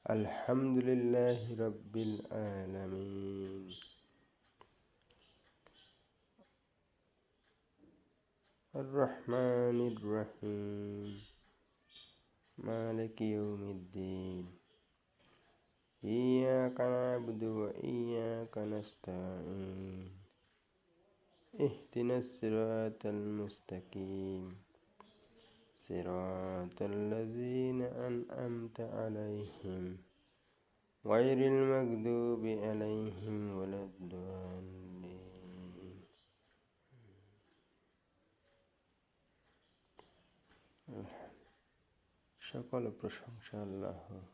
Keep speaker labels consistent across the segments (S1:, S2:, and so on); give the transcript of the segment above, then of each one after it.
S1: আলহামদুলিল্লাহি রাব্বিল আলামিন। আর রহমানির রহিম। মালিকি ইয়াউমিদ্দিন। ইয়াকা না'বুদু ওয়া ইয়াকা নাস্তাঈন। ইহদিনাস সিরাতাল মুস্তাকিম। সিরাতাল লাযীনা আন'আমতা আলাইহিম গায়রিল মাগদুবি আলাইহিম ওয়ালাদ-দাল্লিন। সকল প্রশংসা আল্লাহ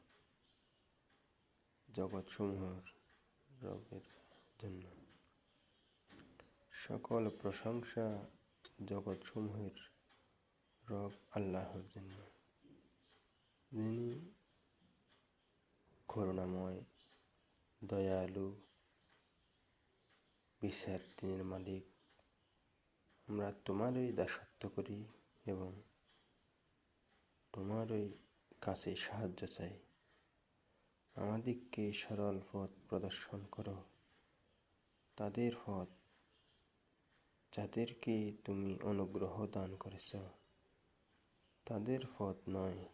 S1: জগৎসমূহের রবের জন্য। সকল প্রশংসা জগৎসমূহের রব আল্লাহর জন্য, যিনি করুণাময়, দয়ালু, বিচার দিনের মালিক। আমরা তোমারই দাসত্ব করি এবং তোমারই কাছে সাহায্য চাই। আমাদিগকে সরল পথ প্রদর্শন করো, তাদের পথ যাদেরকে তুমি অনুগ্রহ দান করেছ, তাদের পথ নয়,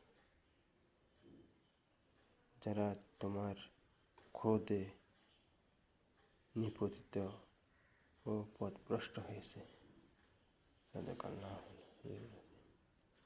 S1: যারা তোমার ক্রোধে নিপতিত ও পথভ্রষ্ট হয়েছে। সাদাকাল্লাহুল আযীম।